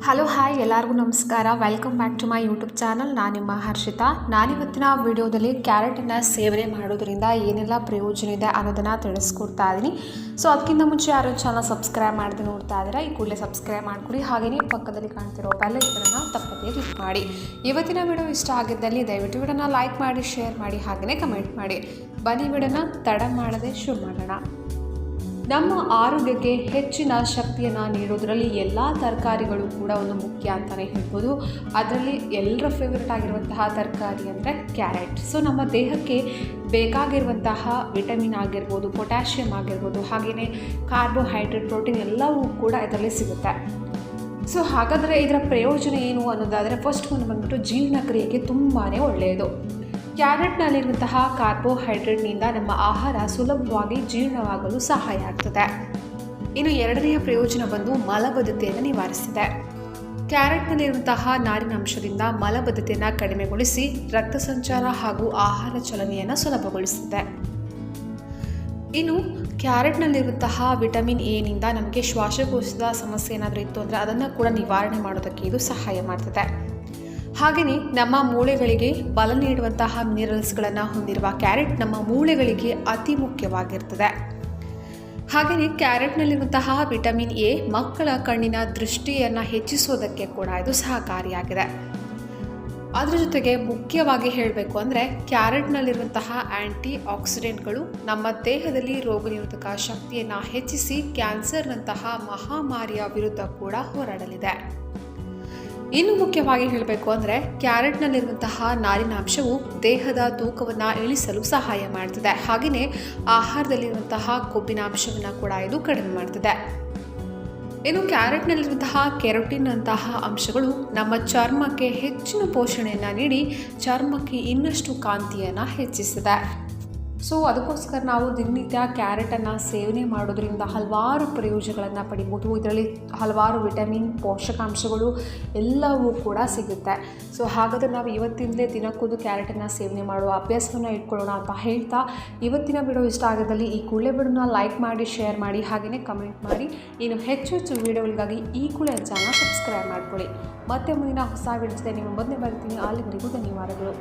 Hello hi ಎಲ್ಲರಿಗೂ ನಮಸ್ಕಾರ. Welcome back to my YouTube channel. ನಾನು ನಿಮ್ಮ ಹರ್ಷಿತಾ. ನಾನಿವತ್ತಿನ ವಿಡಿಯೋದಲ್ಲಿ ಕ್ಯಾರೆಟನ್ನು ಸೇವನೆ ಮಾಡೋದ್ರಿಂದ ಏನೆಲ್ಲ ಪ್ರಯೋಜನ ಇದೆ ಅನ್ನೋದನ್ನು ತಿಳಿಸ್ಕೊಡ್ತಾ ಇದ್ದೀನಿ. ಸೊ ಅದಕ್ಕಿಂತ ಮುಂಚೆ ಯಾರು ಚಾನಲ್ ಸಬ್ಸ್ಕ್ರೈಬ್ ಮಾಡದೆ ನೋಡ್ತಾ ಇದ್ದೀರಾ, ಈ ಕೂಡಲೇ ಸಬ್ಸ್ಕ್ರೈಬ್ ಮಾಡ್ಕೊಳ್ಳಿ. ಹಾಗೆಯೇ ಪಕ್ಕದಲ್ಲಿ ಕಾಣ್ತಿರೋ ಬೆಲ್ ಐಕಾನನ್ನು ತಪ್ಪದೇ ಕ್ಲಿಕ್ ಮಾಡಿ. ಇವತ್ತಿನ ವಿಡಿಯೋ ಇಷ್ಟ ಆಗಿದ್ದಲ್ಲಿ ದಯವಿಟ್ಟು ವಿಡಿಯೋನ ಲೈಕ್ ಮಾಡಿ, ಶೇರ್ ಮಾಡಿ, ಹಾಗೆಯೇ ಕಮೆಂಟ್ ಮಾಡಿ. ಬನ್ನಿ ವಿಡಿಯೋನ ತಡ ಮಾಡದೆ ಶುರು ಮಾಡೋಣ. ನಮ್ಮ ಆರೋಗ್ಯಕ್ಕೆ ಹೆಚ್ಚಿನ ಶಕ್ತಿಯನ್ನು ನೀಡೋದ್ರಲ್ಲಿ ಎಲ್ಲ ತರಕಾರಿಗಳು ಕೂಡ ಒಂದು ಮುಖ್ಯ ಅಂತಲೇ ಹೇಳ್ಬೋದು. ಅದರಲ್ಲಿ ಎಲ್ಲರ ಫೇವ್ರೆಟ್ ಆಗಿರುವಂತಹ ತರಕಾರಿ ಅಂದರೆ ಕ್ಯಾರೆಟ್. ಸೊ ನಮ್ಮ ದೇಹಕ್ಕೆ ಬೇಕಾಗಿರುವಂತಹ ವಿಟಮಿನ್ ಆಗಿರ್ಬೋದು, ಪೊಟ್ಯಾಷಿಯಮ್ ಆಗಿರ್ಬೋದು, ಹಾಗೆಯೇ ಕಾರ್ಬೋಹೈಡ್ರೇಟ್, ಪ್ರೋಟೀನ್ ಎಲ್ಲವೂ ಕೂಡ ಇದರಲ್ಲಿ ಸಿಗುತ್ತೆ. ಸೊ ಹಾಗಾದರೆ ಇದರ ಪ್ರಯೋಜನ ಏನು ಅನ್ನೋದಾದರೆ, ಫಸ್ಟ್ ಒಂದು ಬಂದ್ಬಿಟ್ಟು ಜೀರ್ಣಕ್ರಿಯೆಗೆ ತುಂಬಾ ಒಳ್ಳೆಯದು. ಕ್ಯಾರೆಟ್ನಲ್ಲಿರುವಂತಹ ಕಾರ್ಬೋಹೈಡ್ರೇಟ್ನಿಂದ ನಮ್ಮ ಆಹಾರ ಸುಲಭವಾಗಿ ಜೀರ್ಣವಾಗಲು ಸಹಾಯ ಆಗ್ತದೆ. ಇನ್ನು ಎರಡನೆಯ ಪ್ರಯೋಜನ ಬಂದು ಮಲಬದ್ಧತೆಯನ್ನು ನಿವಾರಿಸಿದೆ. ಕ್ಯಾರೆಟ್ನಲ್ಲಿರುವಂತಹ ನಾರಿನಾಂಶದಿಂದ ಮಲಬದ್ಧತೆಯನ್ನು ಕಡಿಮೆಗೊಳಿಸಿ ರಕ್ತ ಸಂಚಾರ ಹಾಗೂ ಆಹಾರ ಚಲನೆಯನ್ನು ಸುಲಭಗೊಳಿಸುತ್ತೆ. ಇನ್ನು ಕ್ಯಾರೆಟ್ನಲ್ಲಿರುವಂತಹ ವಿಟಮಿನ್ ಎನಿಂದ ನಮಗೆ ಶ್ವಾಸಕೋಶದ ಸಮಸ್ಯೆ ಏನಾದರೂ ಇತ್ತು ಅಂದರೆ ಅದನ್ನು ಕೂಡ ನಿವಾರಣೆ ಮಾಡೋದಕ್ಕೆ ಇದು ಸಹಾಯ ಮಾಡ್ತದೆ. ಹಾಗೆಯೇ ನಮ್ಮ ಮೂಳೆಗಳಿಗೆ ಬಲ ನೀಡುವಂತಹ ಮಿನರಲ್ಸ್ಗಳನ್ನು ಹೊಂದಿರುವ ಕ್ಯಾರೆಟ್ ನಮ್ಮ ಮೂಳೆಗಳಿಗೆ ಅತಿ ಮುಖ್ಯವಾಗಿರ್ತದೆ. ಹಾಗೆಯೇ ಕ್ಯಾರೆಟ್ನಲ್ಲಿರುವಂತಹ ವಿಟಮಿನ್ ಎ ಮಕ್ಕಳ ಕಣ್ಣಿನ ದೃಷ್ಟಿಯನ್ನು ಹೆಚ್ಚಿಸೋದಕ್ಕೆ ಕೂಡ ಇದು ಸಹಕಾರಿಯಾಗಿದೆ. ಅದರ ಜೊತೆಗೆ ಮುಖ್ಯವಾಗಿ ಹೇಳಬೇಕು ಅಂದರೆ ಕ್ಯಾರೆಟ್ನಲ್ಲಿರುವಂತಹ ಆ್ಯಂಟಿ ಆಕ್ಸಿಡೆಂಟ್ಗಳು ನಮ್ಮ ದೇಹದಲ್ಲಿ ರೋಗ ನಿರೋಧಕ ಶಕ್ತಿಯನ್ನು ಹೆಚ್ಚಿಸಿ ಕ್ಯಾನ್ಸರ್ನಂತಹ ಮಹಾಮಾರಿಯ ವಿರುದ್ಧ ಕೂಡ ಹೋರಾಡಲಿದೆ. ಇನ್ನು ಮುಖ್ಯವಾಗಿ ಹೇಳಬೇಕು ಅಂದರೆ ಕ್ಯಾರೆಟ್ನಲ್ಲಿರುವಂತಹ ನಾರಿನಾಂಶವು ದೇಹದ ತೂಕವನ್ನು ಇಳಿಸಲು ಸಹಾಯ ಮಾಡ್ತದೆ. ಹಾಗೆಯೇ ಆಹಾರದಲ್ಲಿರುವಂತಹ ಕೊಬ್ಬಿನಾಂಶವನ್ನು ಕೂಡ ಇದು ಕಡಿಮೆ ಮಾಡ್ತದೆ. ಇನ್ನು ಕ್ಯಾರೆಟ್ನಲ್ಲಿರುವಂತಹ ಕೆರೋಟಿನ್ ಅಂತಹ ಅಂಶಗಳು ನಮ್ಮ ಚರ್ಮಕ್ಕೆ ಹೆಚ್ಚಿನ ಪೋಷಣೆಯನ್ನು ನೀಡಿ ಚರ್ಮಕ್ಕೆ ಇನ್ನಷ್ಟು ಕಾಂತಿಯನ್ನು ಹೆಚ್ಚಿಸಿದೆ. ಸೊ ಅದಕ್ಕೋಸ್ಕರ ನಾವು ದಿನನಿತ್ಯ ಕ್ಯಾರೆಟನ್ನು ಸೇವನೆ ಮಾಡೋದ್ರಿಂದ ಹಲವಾರು ಪ್ರಯೋಜನಗಳನ್ನು ಪಡಿಬೋದು. ಇದರಲ್ಲಿ ಹಲವಾರು ವಿಟಮಿನ್, ಪೋಷಕಾಂಶಗಳು ಎಲ್ಲವೂ ಕೂಡ ಸಿಗುತ್ತೆ. ಸೊ ಹಾಗಾದರೆ ನಾವು ಇವತ್ತಿಂದಲೇ ದಿನಕ್ಕೊಂದು ಕ್ಯಾರೆಟನ್ನು ಸೇವನೆ ಮಾಡುವ ಅಭ್ಯಾಸವನ್ನು ಇಟ್ಕೊಳ್ಳೋಣ ಅಂತ ಹೇಳ್ತಾ, ಇವತ್ತಿನ ವಿಡಿಯೋ ಇಷ್ಟ ಆಗಿದ್ದಲ್ಲಿ ಈ ಕೂಡಲೇ ವಿಡಿಯೋನ ಲೈಕ್ ಮಾಡಿ, ಶೇರ್ ಮಾಡಿ, ಹಾಗೆಯೇ ಕಮೆಂಟ್ ಮಾಡಿ. ಇನ್ನು ಹೆಚ್ಚು ಹೆಚ್ಚು ವಿಡಿಯೋಗಳಿಗಾಗಿ ಈ ಕೂಡಲೇ ಚಾನಲ್ ಸಬ್ಸ್ಕ್ರೈಬ್ ಮಾಡ್ಕೊಳ್ಳಿ. ಮತ್ತೆ ಮುಂದಿನ ಹೊಸ ವಿಡಿಯೋಸ್ ನಿಮ್ಮ ಬಂದೇ ಬರ್ತೀನಿ. ಅಲ್ಲಿವರೆಗೂ ಧನ್ಯವಾದಗಳು.